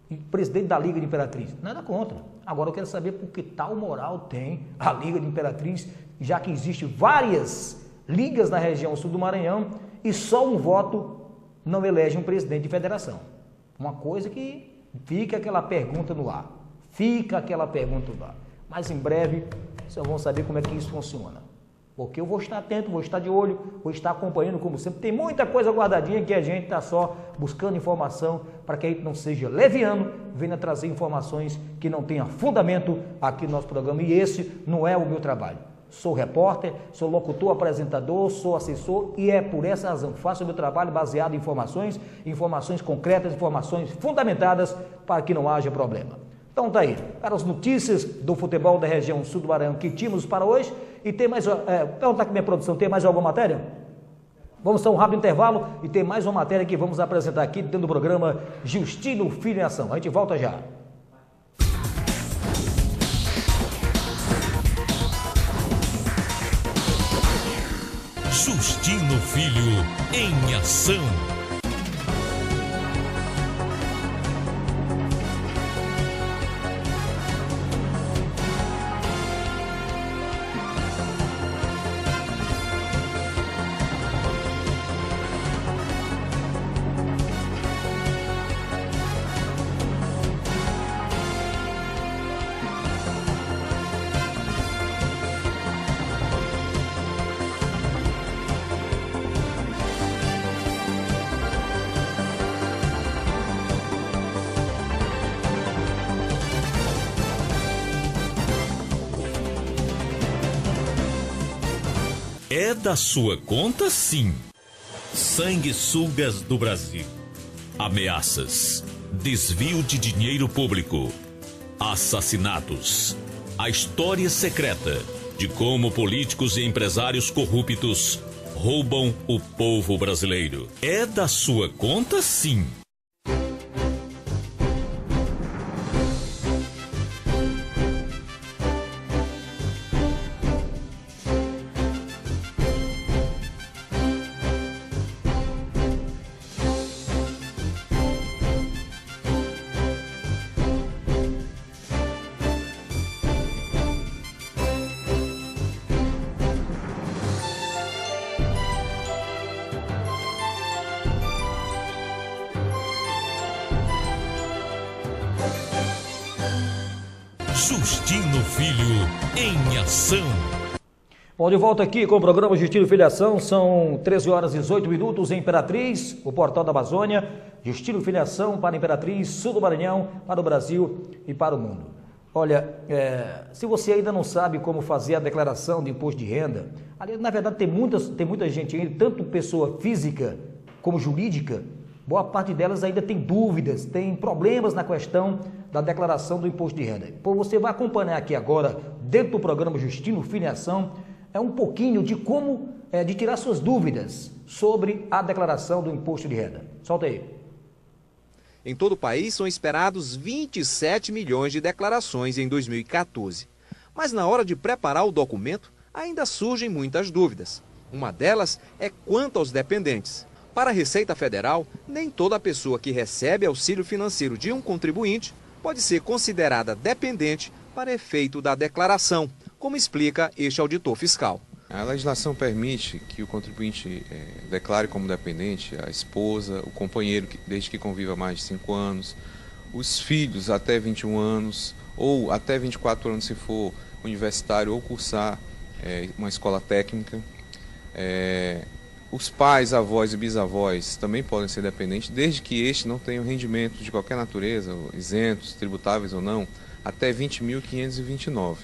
E presidente da Liga de Imperatriz, nada contra. Agora eu quero saber por que tal moral tem a Liga de Imperatriz, já que existe várias ligas na região sul do Maranhão e só um voto não elege um presidente de federação. Uma coisa que fica aquela pergunta no ar. Mas em breve vocês vão saber como é que isso funciona. Porque eu vou estar atento, vou estar de olho, vou estar acompanhando como sempre. Tem muita coisa guardadinha que a gente está só buscando informação para que a gente não seja leviano, venha trazer informações que não tenham fundamento aqui no nosso programa. E esse não é o meu trabalho. Sou repórter, sou locutor, apresentador, sou assessor e é por essa razão. Faço o meu trabalho baseado em informações concretas, informações fundamentadas para que não haja problema. Então tá aí, para as notícias do futebol da região sul do Maranhão que tínhamos para hoje. E tem mais, perguntar aqui minha produção, tem mais alguma matéria? Vamos a um rápido intervalo e tem mais uma matéria que vamos apresentar aqui dentro do programa Justino Filho em Ação. A gente volta já. Justino Filho em Ação. É da sua conta, sim. Sanguessugas do Brasil. Ameaças. Desvio de dinheiro público. Assassinatos. A história secreta de como políticos e empresários corruptos roubam o povo brasileiro. É da sua conta, sim. Justino Filho em Ação. Bom, de volta aqui com o programa Justino Filho em Ação. São 13 horas e 18 minutos em Imperatriz, o portal da Amazônia. Justino Filho em Ação para Imperatriz, sul do Maranhão, para o Brasil e para o mundo. Olha, se você ainda não sabe como fazer a declaração de imposto de renda, na verdade tem muita gente ainda, tanto pessoa física como jurídica, boa parte delas ainda tem dúvidas, tem problemas na questão da declaração do imposto de renda. Então você vai acompanhar aqui agora, dentro do programa Justino Filho em Ação, um pouquinho de como, de tirar suas dúvidas sobre a declaração do imposto de renda. Solta aí. Em todo o país são esperados 27 milhões de declarações em 2014. Mas na hora de preparar o documento, ainda surgem muitas dúvidas. Uma delas é quanto aos dependentes. Para a Receita Federal, nem toda pessoa que recebe auxílio financeiro de um contribuinte pode ser considerada dependente para efeito da declaração, como explica este auditor fiscal. A legislação permite que o contribuinte declare como dependente a esposa, o companheiro desde que conviva mais de 5 anos, os filhos até 21 anos ou até 24 anos se for universitário ou cursar uma escola técnica. Os pais, avós e bisavós também podem ser dependentes, desde que estes não tenham rendimentos de qualquer natureza, isentos, tributáveis ou não, até 20.529.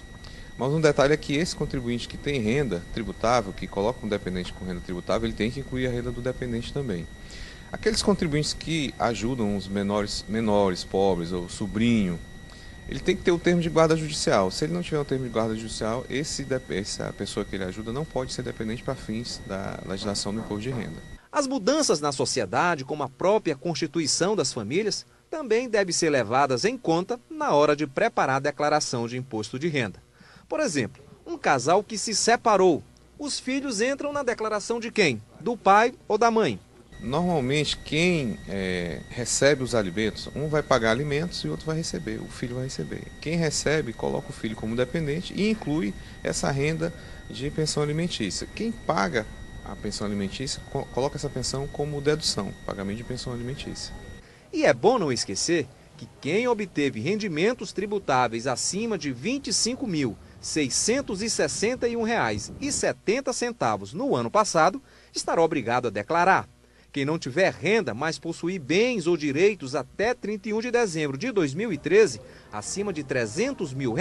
Mas um detalhe é que esse contribuinte que tem renda tributável, que coloca um dependente com renda tributável, ele tem que incluir a renda do dependente também. Aqueles contribuintes que ajudam os menores, pobres ou sobrinho, ele tem que ter o termo de guarda judicial. Se ele não tiver o termo de guarda judicial, essa pessoa que ele ajuda não pode ser dependente para fins da legislação do imposto de renda. As mudanças na sociedade, como a própria constituição das famílias, também devem ser levadas em conta na hora de preparar a declaração de imposto de renda. Por exemplo, um casal que se separou, os filhos entram na declaração de quem? Do pai ou da mãe? Normalmente, quem recebe os alimentos, um vai pagar alimentos e o outro vai receber, o filho vai receber. Quem recebe, coloca o filho como dependente e inclui essa renda de pensão alimentícia. Quem paga a pensão alimentícia, coloca essa pensão como dedução, pagamento de pensão alimentícia. E é bom não esquecer que quem obteve rendimentos tributáveis acima de R$ 25.661,70 no ano passado, estará obrigado a declarar. Quem não tiver renda, mas possuir bens ou direitos até 31 de dezembro de 2013, acima de R$ 300 mil,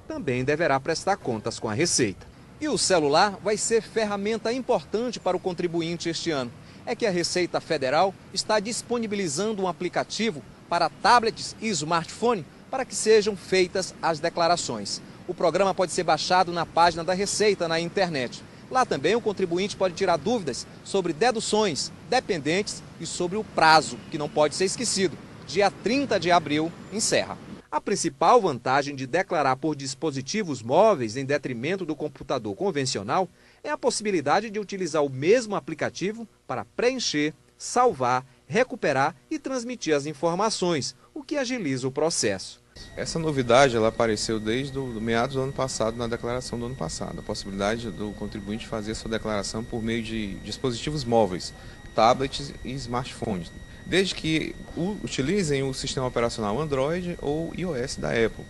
também deverá prestar contas com a Receita. E o celular vai ser ferramenta importante para o contribuinte este ano. É que a Receita Federal está disponibilizando um aplicativo para tablets e smartphone para que sejam feitas as declarações. O programa pode ser baixado na página da Receita na internet. Lá também o contribuinte pode tirar dúvidas sobre deduções, dependentes e sobre o prazo, que não pode ser esquecido. Dia 30 de abril encerra. A principal vantagem de declarar por dispositivos móveis em detrimento do computador convencional é a possibilidade de utilizar o mesmo aplicativo para preencher, salvar, recuperar e transmitir as informações, o que agiliza o processo. Essa novidade ela apareceu desde o meados do ano passado, na declaração do ano passado. A possibilidade do contribuinte fazer sua declaração por meio de dispositivos móveis, tablets e smartphones, desde que utilizem o sistema operacional Android ou iOS da Apple.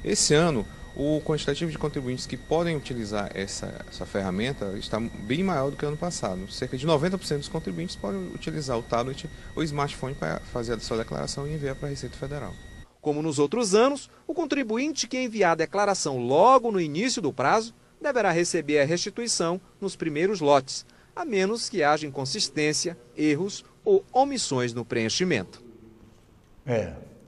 Esse ano, o quantitativo de contribuintes que podem utilizar essa ferramenta está bem maior do que o ano passado. Cerca de 90% dos contribuintes podem utilizar o tablet ou smartphone para fazer a sua declaração e enviar para a Receita Federal. Como nos outros anos, o contribuinte que enviar a declaração logo no início do prazo deverá receber a restituição nos primeiros lotes, a menos que haja inconsistência, erros ou omissões no preenchimento.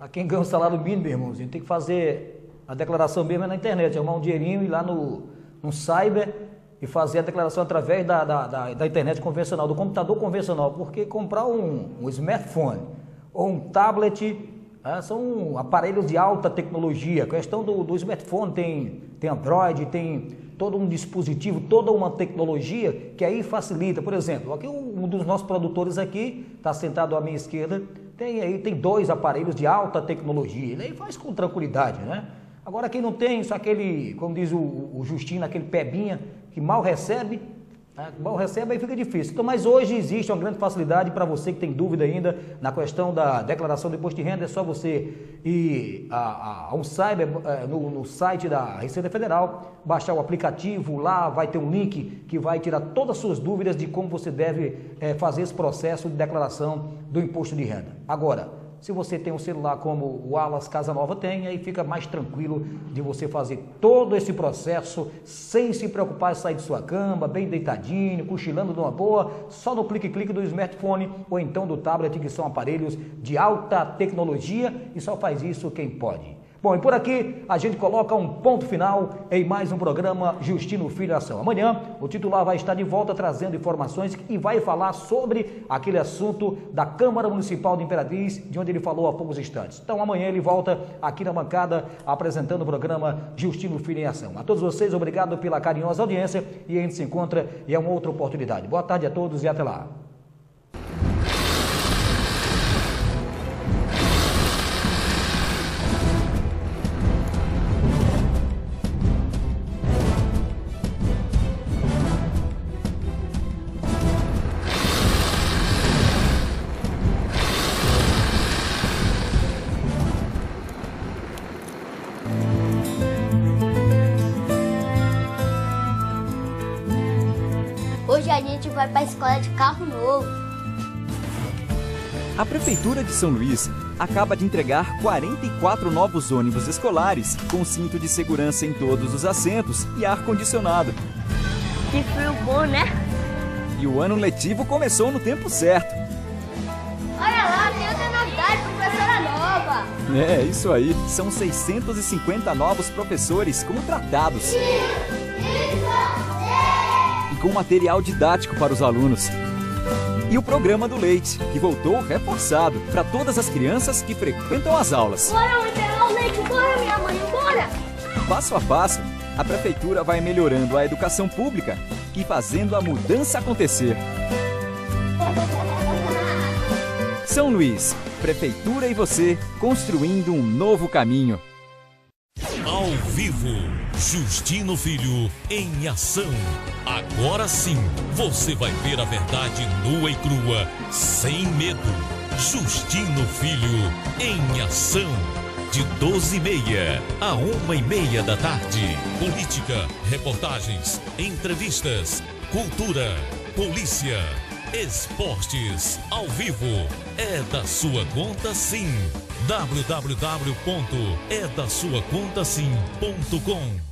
A quem ganha o salário mínimo, meu irmãozinho, tem que fazer a declaração mesmo na internet, arrumar um dinheirinho, ir lá no cyber e fazer a declaração através da internet convencional, do computador convencional, porque comprar um smartphone ou um tablet são aparelhos de alta tecnologia. A questão do smartphone tem Android, tem todo um dispositivo, toda uma tecnologia que aí facilita. Por exemplo, aqui um dos nossos produtores aqui, está sentado à minha esquerda, tem 2 aparelhos de alta tecnologia. Ele aí faz com tranquilidade, né? Agora quem não tem, só aquele, como diz o Justino, aquele pebinha que mal recebe, aí fica difícil. Então, mas hoje existe uma grande facilidade para você que tem dúvida ainda na questão da declaração do imposto de renda. É só você ir a um cyber, no site da Receita Federal, baixar o aplicativo. Lá vai ter um link que vai tirar todas as suas dúvidas de como você deve fazer esse processo de declaração do imposto de renda. Agora, se você tem um celular como o Alas Casanova tem, aí fica mais tranquilo de você fazer todo esse processo sem se preocupar em sair de sua cama, bem deitadinho, cochilando numa boa, só no clique-clique do smartphone ou então do tablet, que são aparelhos de alta tecnologia, e só faz isso quem pode. Bom, e por aqui a gente coloca um ponto final em mais um programa Justino Filho Ação. Amanhã o titular vai estar de volta trazendo informações e vai falar sobre aquele assunto da Câmara Municipal de Imperatriz, de onde ele falou há poucos instantes. Então amanhã ele volta aqui na bancada apresentando o programa Justino Filho em Ação. A todos vocês, obrigado pela carinhosa audiência e a gente se encontra em uma outra oportunidade. Boa tarde a todos e até lá. vai pra escola de carro novo. A Prefeitura de São Luís acaba de entregar 44 novos ônibus escolares com cinto de segurança em todos os assentos e ar-condicionado. Que frio bom, né? E o ano letivo começou no tempo certo. Olha lá, tem outra novidade, professora nova. É, isso aí. São 650 novos professores contratados. E com material didático para os alunos. E o programa do leite, que voltou reforçado para todas as crianças que frequentam as aulas. Bora entregar o leite, bora minha mãe, bora! Passo a passo, a Prefeitura vai melhorando a educação pública e fazendo a mudança acontecer. São Luís, Prefeitura e você construindo um novo caminho. Ao vivo, Justino Filho em ação. Agora sim, você vai ver a verdade nua e crua, sem medo. Justino Filho em ação. De 12h30 a 1h30 da tarde. Política, reportagens, entrevistas, cultura, polícia, esportes, ao vivo. É da sua conta sim. www.edasuacontasim.com